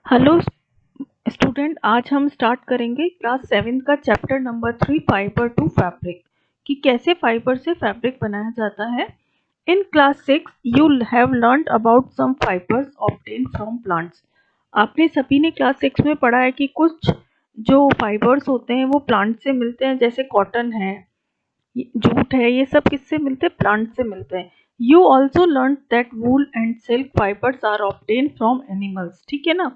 Hello student, आज हम start करेंगे क्लास 7 का chapter number 3 fibre to fabric कि कैसे फाइबर से फैब्रिक बनाया जाता है। In class 6 you have learned about some fibres obtain from plants. आपने सभी ने क्लास 6 में पढ़ा है कि कुछ जो फाइबर्स होते हैं वो प्लांट से मिलते हैं, जैसे कॉटन है, जूट है, ये सब किससे मिलते हैं? प्लांट से मिलते हैं। You also learn that wool and silk fibres are obtain from animals. ठीक है ना।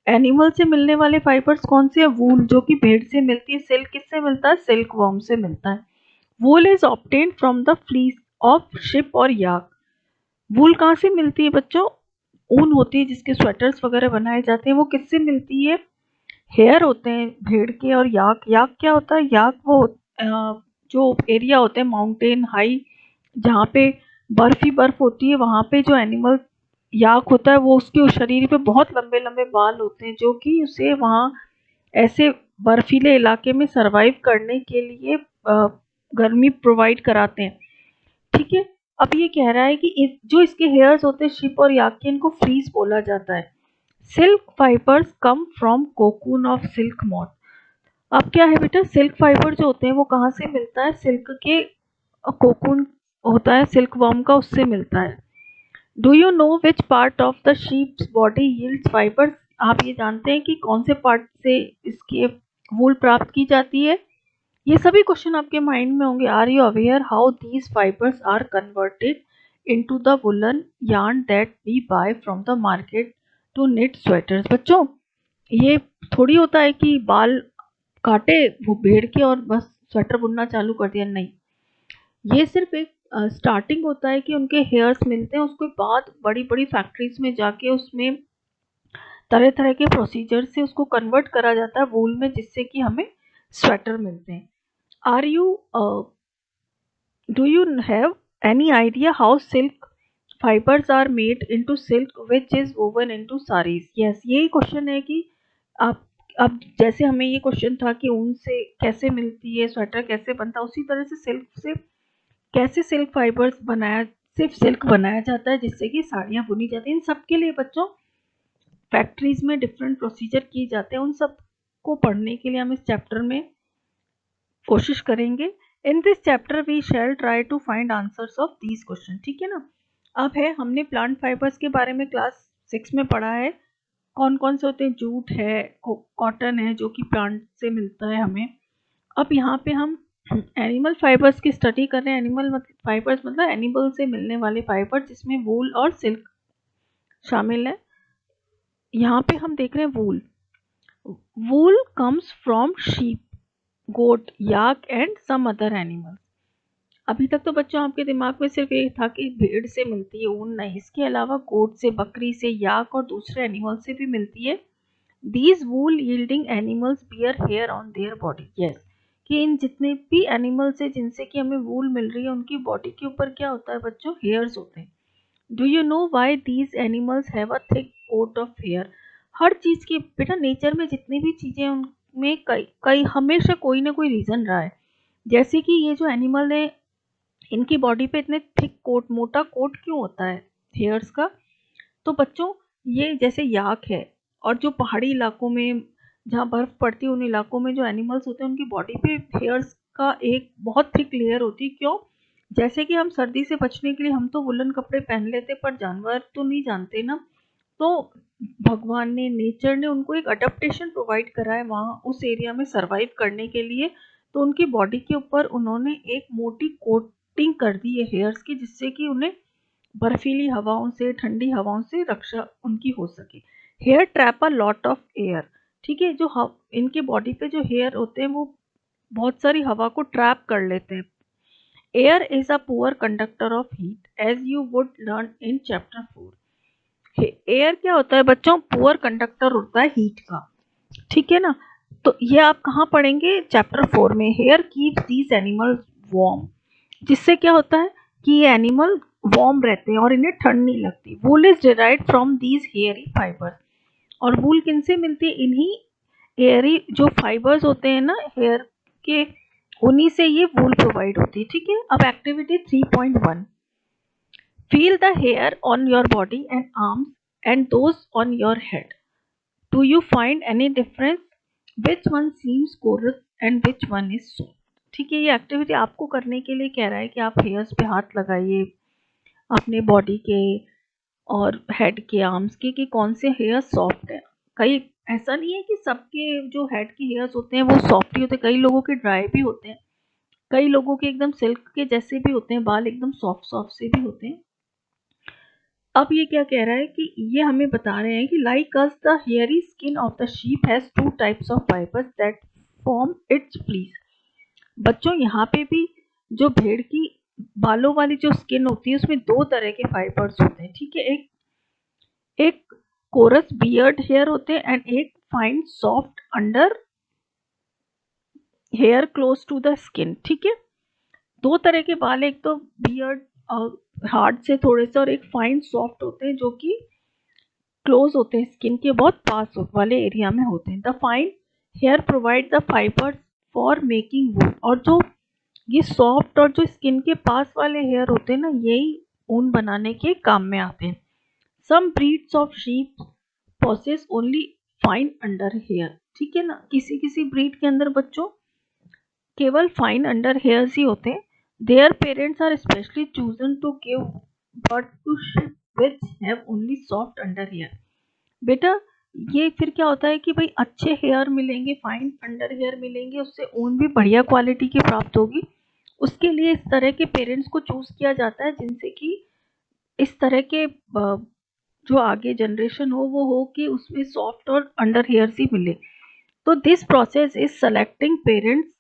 एनिमल से मिलने वाले फाइबर्स कौन से है? वूल जो कि भेड़ से मिलती है। सिल्क किससे मिलता है? सिल्क वर्म से मिलता है। वूल is obtain from the fleece of ship और याक। वूल कहाँ से मिलती है बच्चों? ऊन होती है जिसके स्वेटर्स वगैरह बनाए जाते हैं, वो किससे मिलती है? हेयर होते हैं भेड़ के। और याक, याक क्या होता है? याक वो जो एरिया होते हैं माउंटेन हाई, जहाँ पे बर्फ ही बर्फ होती है, वहाँ पे जो एनिमल याक होता है वो उसके शरीर पे बहुत लंबे लंबे बाल होते हैं, जो कि उसे वहाँ ऐसे बर्फीले इलाके में सरवाइव करने के लिए गर्मी प्रोवाइड कराते हैं। ठीक है। अब ये कह रहा है कि जो इसके हेयर्स होते हैं शिप और याक के, इनको फ्रीज बोला जाता है। Silk fibres come from cocoon of silk moth. अब क्या है बेटा, सिल्क फाइबर जो होते हैं वो कहाँ से मिलता है? सिल्क के कोकून होता है सिल्क वर्म का, उससे मिलता है। Do you know which part of the sheeps body yields fibres? आप ये जानते हैं कि कौन से पार्ट से इसके वूल प्राप्त की जाती है? ये सभी क्वेश्चन आपके माइंड में होंगे। Are you aware how these fibres are converted into the woollen yarn that we buy from the market to knit sweaters? बच्चों, ये थोड़ी होता है कि बाल काटे वो भेड़ के और बस स्वेटर बुनना चालू कर दिया, नहीं। ये सिर्फ एक स्टार्टिंग होता है कि उनके हेयर्स मिलते हैं, उसके बाद बड़ी बड़ी फैक्ट्रीज में जाके उसमें तरह तरह के प्रोसीजर से उसको कन्वर्ट करा जाता है वूल में, जिससे कि हमें स्वेटर मिलते हैं। Are you do you have any idea how silk fibres are made into silk which is woven into saris? Yes, यही क्वेश्चन है कि आप, अब जैसे हमें ये क्वेश्चन था कि ऊन से कैसे मिलती है, स्वेटर कैसे बनता है, उसी तरह से सिल्क से कैसे सिल्क फाइबर्स बनाया, सिर्फ सिल्क बनाया जाता है जिससे कि साड़ियाँ बुनी जाती हैं। इन सब के लिए बच्चों फैक्ट्रीज में डिफरेंट प्रोसीजर किए जाते हैं। उन सब को पढ़ने के लिए हम इस चैप्टर में कोशिश करेंगे। In this chapter we shall try to find answers of these question. ठीक है ना। अब है, हमने प्लांट फाइबर्स के बारे में क्लास 6 में पढ़ा है। कौन कौन से होते हैं? जूट है, कॉटन है जो कि प्लांट से मिलता है हमें। अब यहाँ पे हम एनिमल फाइबर्स की स्टडी कर रहे हैं। एनिमल फाइबर्स मतलब एनिमल से मिलने वाले फाइबर, जिसमें वूल और सिल्क शामिल है। यहाँ पे हम देख रहे हैं wool. Wool comes from sheep, goat, yak and some other animal. अभी तक तो बच्चों आपके दिमाग में सिर्फ ये था कि भेड़ से मिलती है ऊन, नहीं, इसके अलावा गोट से, बकरी से, याक और दूसरे एनिमल से भी मिलती है। These wool yielding animals bear hair on their body. Yes, कि इन जितने भी एनिमल्स है जिनसे कि हमें वूल मिल रही है, उनकी बॉडी के ऊपर क्या होता है बच्चों? हेयर्स होते हैं। Do you know why these animals have a thick coat of hair? हर चीज़ की बेटा, नेचर में जितनी भी चीज़ें हैं उनमें कई कई हमेशा कोई ना कोई रीज़न रहा है। जैसे कि ये जो एनिमल है, इनकी बॉडी पे इतने थिक कोट, मोटा कोट क्यों होता है हेयर्स का? तो बच्चों, ये जैसे याक है और जो पहाड़ी इलाकों में जहाँ बर्फ पड़ती है, उन इलाकों में जो एनिमल्स होते हैं उनकी बॉडी पे हेयर्स का एक बहुत थिक लेयर होती है। क्यों? जैसे कि हम सर्दी से बचने के लिए हम तो वुलन कपड़े पहन लेते, पर जानवर तो नहीं जानते ना। तो भगवान ने, नेचर ने उनको एक अडेप्टेशन प्रोवाइड करा है वहाँ उस एरिया में सरवाइव करने के लिए। तो उनकी बॉडी के ऊपर उन्होंने एक मोटी कोटिंग कर दी है हेयर्स की, जिससे कि उन्हें बर्फीली हवाओं से, ठंडी हवाओं से रक्षा उनकी हो सके। Hair trap a lot of air. ठीक है, जो इनके बॉडी पे जो हेयर होते हैं वो बहुत सारी हवा को ट्रैप कर लेते हैं। Air is a poor conductor of heat, as you would learn in chapter 4। Air क्या होता है बच्चों? पुअर कंडक्टर होता है हीट का। ठीक है ना। तो ये आप कहाँ पढ़ेंगे? चैप्टर 4 में। Hair keeps these animals warm, जिससे क्या होता है कि ये एनिमल वार्म रहते हैं और इन्हें ठंड नहीं लगती। वूल is derived from these hairy fibres. और वूल किन से मिलती है? इन्हीं हेयरी जो फाइबर्स होते हैं ना हेयर के, उन्हीं से ये वूल प्रोवाइड होती है। ठीक है। अब activity 3.1, feel the hair on your body and arms and those on your head. Do you find any difference, which one seems coarse and which one is soft. ठीक है, ये एक्टिविटी आपको करने के लिए कह रहा है कि आप हेयर्स पे हाथ लगाइए अपने बॉडी के और हेड के, आर्म्स के, कि कौन से हेयर सॉफ्ट है। कई ऐसा नहीं है कि सबके जो हेड के हेयर्स होते हैं वो सॉफ्ट ही होते हैं, कई लोगों के ड्राई भी होते हैं, कई लोगों के एकदम सिल्क के जैसे भी होते हैं, बाल एकदम सॉफ्ट सॉफ्ट से भी होते हैं। अब ये क्या कह रहा है कि ये हमें बता रहे हैं कि like us the hairy skin of the sheep has two types of fibres that form it's fleece. बच्चों यहाँ पे भी जो भेड़ की बालों वाली जो स्किन होती है उसमें दो तरह के फाइबर्स होते हैं। ठीक है, एक कोरस बियर्ड हेयर होते हैं एंड एक fine soft under hair close to the skin. ठीक है, दो तरह के बाल, एक तो बियर्ड हार्ड से थोड़े से, और एक फाइन सॉफ्ट होते हैं जो कि क्लोज होते हैं स्किन के बहुत पास वाले एरिया में होते हैं। The fine hair provide the fibre for making wool, और जो ये सॉफ्ट और जो स्किन के पास वाले हेयर होते हैं ना, यही ऊन बनाने के काम में आते हैं। Some breeds of sheep possess only fine under hair. ठीक है ना, किसी किसी ब्रीड के अंदर बच्चों केवल फाइन अंडर हेयर्स ही होते हैं। Their parents are specially chosen to give birth to sheep which have only soft under hair. बेटा ये फिर क्या होता है कि भाई अच्छे हेयर मिलेंगे, फाइन अंडर हेयर मिलेंगे, उससे ऊन भी बढ़िया क्वालिटी की प्राप्त होगी। उसके लिए इस तरह के पेरेंट्स को चूज किया जाता है जिनसे कि इस तरह के जो आगे जनरेशन हो वो हो कि उसमें सॉफ्ट और अंडर हेयर्स ही मिले। तो this process is selecting parents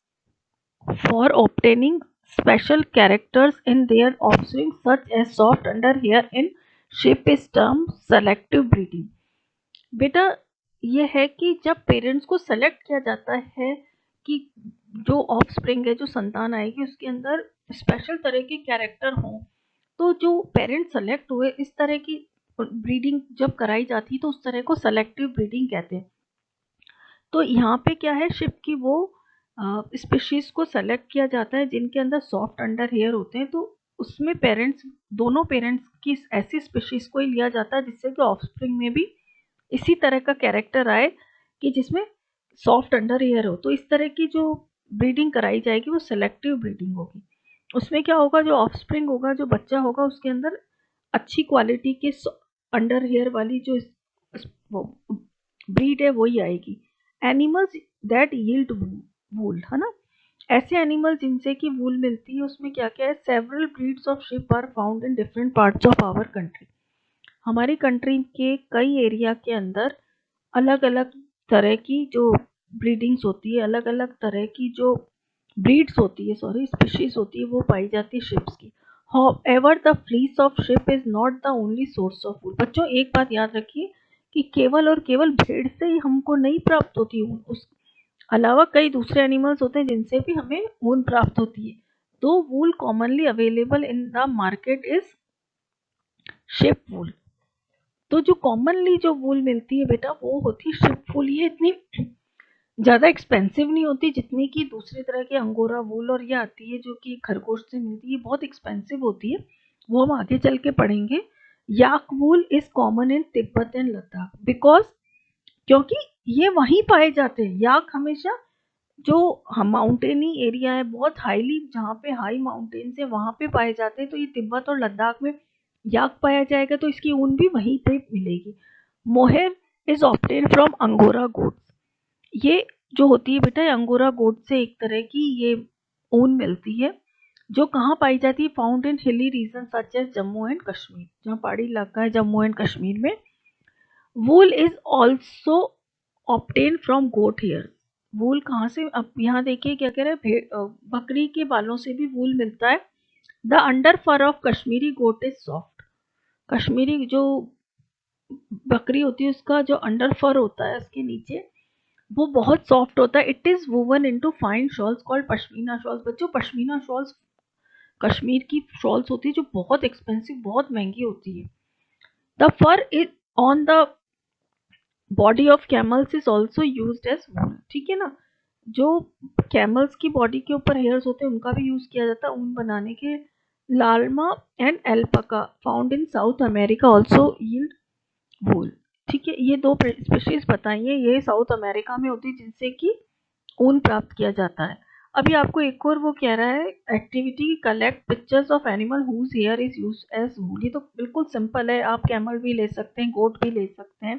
for obtaining special characters in their offspring such as soft under hair in sheep is termed selective breeding। बेटा ये है कि जब पेरेंट्स को सेलेक्ट किया जाता है कि जो ऑफस्प्रिंग है, जो संतान आएगी, उसके अंदर स्पेशल तरह के कैरेक्टर हों, तो जो पेरेंट्स सेलेक्ट हुए इस तरह की ब्रीडिंग जब कराई जाती है तो उस तरह को सेलेक्टिव ब्रीडिंग कहते हैं। तो यहाँ पे क्या है, शिप की वो स्पीशीज को सेलेक्ट किया जाता है जिनके अंदर सॉफ्ट अंडर हेयर होते हैं। तो उसमें पेरेंट्स, दोनों पेरेंट्स की ऐसी स्पीशीज को ही लिया जाता है जिससे कि ऑफस्प्रिंग में भी इसी तरह का कैरेक्टर आए कि जिसमें सॉफ्ट अंडर हेयर हो। तो इस तरह की जो ब्रीडिंग कराई जाएगी वो सेलेक्टिव ब्रीडिंग होगी। उसमें क्या होगा, जो ऑफस्प्रिंग होगा, जो बच्चा होगा, उसके अंदर अच्छी क्वालिटी के अंडर हेयर वाली जो ब्रीड है वही आएगी। एनिमल्स दैट यील्ड वूल, है ना, ऐसे एनिमल जिनसे कि वूल मिलती है, उसमें क्या क्या है, several breeds of sheep are found in different parts of our country. हमारी कंट्री के कई एरिया के अंदर अलग अलग तरह की जो ब्रीडिंग्स होती है, अलग अलग तरह की जो ब्रीड्स होती है, सॉरी स्पीशीज होती है, वो पाई जाती है शिप्स की। However, the fleece of ship is not the only source of wool। बच्चों एक बात याद रखिए कि केवल और केवल भेड़ से ही हमको नहीं प्राप्त होती ऊन, उस अलावा कई दूसरे एनिमल्स होते हैं जिनसे भी हमें ऊन प्राप्त होती है। तो wool commonly available in the market is sheep wool. तो जो कॉमनली जो वूल मिलती है बेटा वो होती है शिप वूल। ये इतनी ज़्यादा एक्सपेंसिव नहीं होती जितनी कि दूसरी तरह की अंगोरा वूल और ये आती है जो कि खरगोश से मिलती है, बहुत एक्सपेंसिव होती है, वो हम आगे चल के पढ़ेंगे। Yak wool is common in Tibet and Ladakh because, क्योंकि ये वहीं पाए जाते हैं। याक हमेशा जो माउंटेनी एरिया है, बहुत हाईली, जहाँ पे हाई माउंटेन्स है वहाँ पे पाए जाते हैं। तो ये तिब्बत और लद्दाख में याक पाया जाएगा तो इसकी ऊन भी वहीं पे मिलेगी। Mohair is obtain from angora goats. ये जो होती है बेटा अंगोरा गोट से एक तरह की ये ऊन मिलती है जो कहाँ पाई जाती है, found in hilly region such as Jammu and Kashmir, जहाँ पहाड़ी इलाका है जम्मू एंड कश्मीर में। Wool is also obtain from goat hair. Wool कहाँ से, अब यहाँ देखिए क्या कह रहे हैं, बकरी के बालों से भी वूल मिलता है। The under fur of Kashmiri goat is soft. Kashmiri जो बकरी होती है उसका जो अंडर फर होता है उसके नीचे वो बहुत सॉफ्ट होता है। It is woven into fine shawls called pashmina shawls. बच्चों पश्मीना शॉल्स कश्मीर की शॉल्स होती है जो बहुत एक्सपेंसिव, बहुत महंगी होती है। The fur is on the body of camels is also used as wool. ठीक है ना, जो कैमल्स की बॉडी के ऊपर हेयर्स होते हैं उनका भी यूज किया जाता है ऊन बनाने के। Llama and alpaca found in South America also yield wool. ठीक है, ये दो स्पीशीज बताई हैं, ये साउथ अमेरिका में होती है जिनसे कि ऊन प्राप्त किया जाता है। अभी आपको एक और वो कह रहा है activity collect pictures of animal whose hair is use as wool. ये तो बिल्कुल सिंपल है, आप कैमल भी ले सकते हैं, गोट भी ले सकते हैं,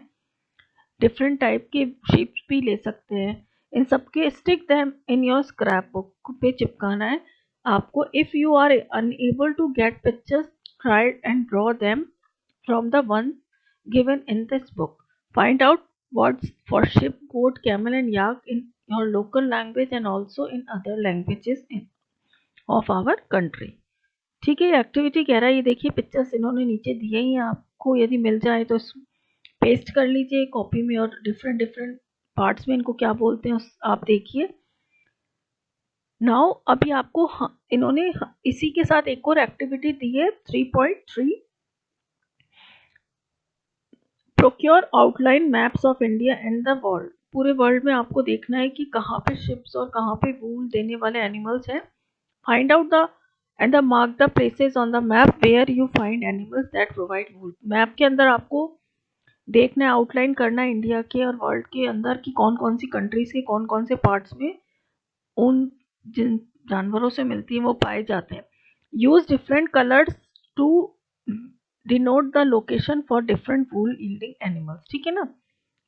डिफरेंट टाइप के शीप्स भी ले सकते हैं। इन सबके stick them in your scrapbook पे चिपकाना है आपको। If you are unable to get pictures try and draw them from the ones given in this book. Find out words for sheep, goat, camel and yak in your local language and also in other languages of our country. ठीक है, activity कह रहा है, ये देखिए pictures इन्होंने नीचे दिए ही हैं, आपको यदि मिल जाए तो पेस्ट कर लीजिए कॉपी में और डिफरेंट डिफरेंट पार्ट्स में इनको क्या बोलते हैं आप देखिए। नाउ अभी आपको इन्होंने इसी के साथ एक और एक्टिविटी दी है 3.3 procure outline maps of India and the world. पूरे वर्ल्ड में आपको देखना है कि कहाँ पे शिप्स और कहाँ पे वूल देने वाले एनिमल्स हैं। Find out the and the mark the places on the map where you find animals that provide wool. Map के अंदर आपको देखना है, आउटलाइन करना है इंडिया के और वर्ल्ड के अंदर की कौन कौन सी कंट्रीज के कौन कौन से पार्ट्स में ऊन जिन जानवरों से मिलती है वो पाए जाते हैं। Use different colours to denote the location for different wool yielding animals. ठीक है ना,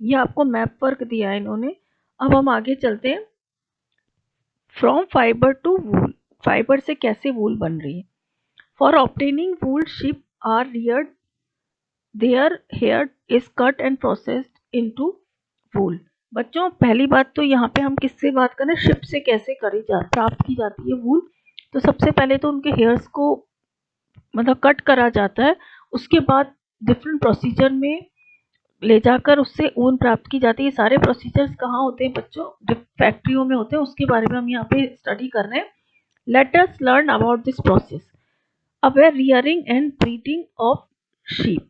ये आपको मैप वर्क दिया है इन्होंने। अब हम आगे चलते हैं, from fibre to wool, fibre से कैसे वूल बन रही है। For obtaining wool sheep are reared, their hair is cut and processed into wool. बच्चों पहली बात तो यहाँ पे हम किससे बात करें, शिप से कैसे प्राप्त की जाती है वूल। तो सबसे पहले तो उनके हेयर्स को मतलब कट करा जाता है, उसके बाद डिफरेंट प्रोसीजर में ले जाकर उससे ऊन प्राप्त की जाती है। सारे प्रोसीजर्स कहाँ होते हैं बच्चों, फैक्ट्रियों में होते हैं, उसके बारे में हम यहाँ पे स्टडी कर रहे हैं। Let us learn about this process. अब है rearing and breeding of sheep.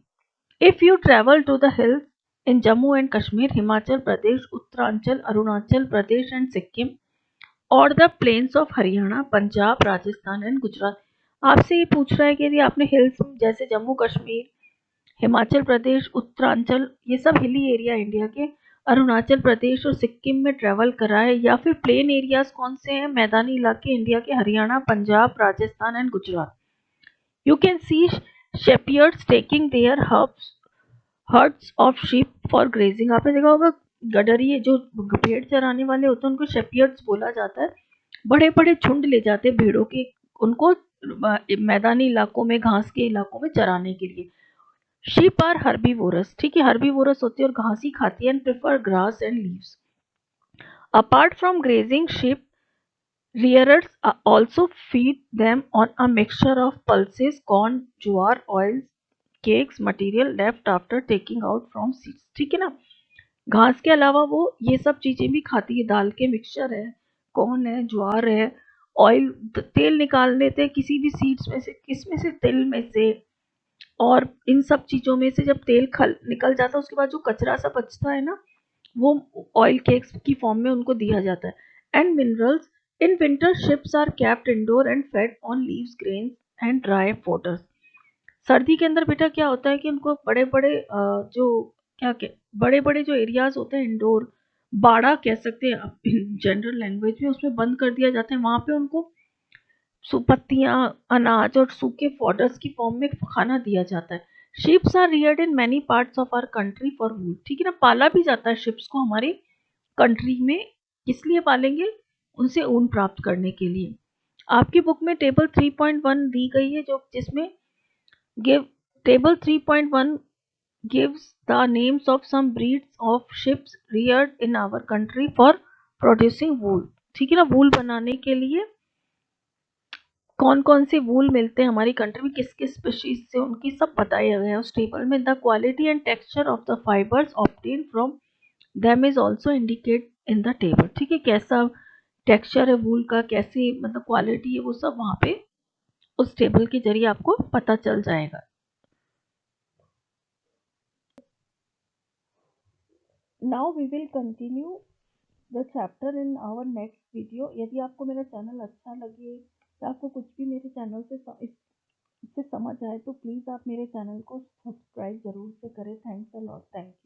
If you travel to the hills in Jammu and Kashmir, Himachal Pradesh, Uttaranchal, Arunachal Pradesh and Sikkim और the plains of Haryana, Punjab, Rajasthan and Gujarat. आपसे ये पूछ रहा है कि यदि आपने हिल्स जैसे जम्मू कश्मीर, हिमाचल प्रदेश, उत्तरांचल, ये सब हिली एरिया इंडिया के, अरुणाचल प्रदेश और सिक्किम में ट्रैवल करा है, या फिर प्लेन एरियाज कौन से हैं, मैदानी इलाके इंडिया के, Haryana, Punjab, Rajasthan and Gujarat. You can see shepherds taking their herds of sheep for grazing. आपने देखा होगा गडरिए जो भेड़ चराने वाले होते हैं उनको शेपियर्ड्स बोला जाता है। बड़े बड़े झुंड ले जाते हैं भेड़ों के, उनको मैदानी इलाकों में, घास के इलाकों में चराने के लिए। शीप आर हर्बीवोरस, ठीक है, हर्बीवोरस होती है और घास ही खाती है, and prefer grass and leaves. Apart from grazing, sheep rearers also feed them on a mixture of pulses, corn, jowar, oils, cakes, material left after taking out from seeds। ठीक है ना, घास के अलावा वो ये सब चीजें भी खाती है, दाल के मिक्सचर है, कॉर्न है, ज्वार है, ऑयल तेल निकाल लेते हैं किसी भी सीड्स में से, किसमें से, तिल में से, और इन सब चीजों में से जब तेल निकल जाता है उसके बाद जो कचरा सा बचता है ना, वो ऑयल केक्स की फॉर्म में उनको दिया जाता है। And minerals in winter, sheeps are kept indoor and fed on leaves, grains and dry fodders. सर्दी के अंदर बेटा क्या होता है कि उनको बड़े बड़े जो क्या बड़े बड़े जो एरियाज होते हैं इंडोर, बाड़ा कह सकते हैं जनरल लैंग्वेज में, उसमें बंद कर दिया जाता है, वहां पे उनको पत्तियां, अनाज और सूखे फॉडर्स की फॉर्म में खाना दिया जाता है। Sheeps are reared in many parts of our country for wool. ठीक है ना, पाला भी जाता है शिप्स को हमारी कंट्री में, किस लिए पालेंगे, उनसे ऊन प्राप्त करने के लिए। आपकी बुक में टेबल 3.1 दी गई है, जो जिसमें table 3.1 gives the names of some breeds of ships reared in our country for producing wool। ठीक है ना, वूल बनाने के लिए कौन कौन से वूल मिलते हैं हमारी कंट्री में, किस किस स्पीशीज से, उनकी सब बताया गया है उस टेबल में। The quality and texture of the fibres obtain from them is also indicate in the table. ठीक है, कैसा टेक्सचर है वूल का, कैसी मतलब क्वालिटी है, वो सब वहाँ पे उस टेबल के जरिए आपको पता चल जाएगा। Now we will continue the chapter in our next video. यदि आपको मेरा चैनल अच्छा लगे या आपको कुछ भी मेरे चैनल से इससे समझ आए तो प्लीज़ आप मेरे चैनल को सब्सक्राइब ज़रूर से करें। Thanks a lot, thank you.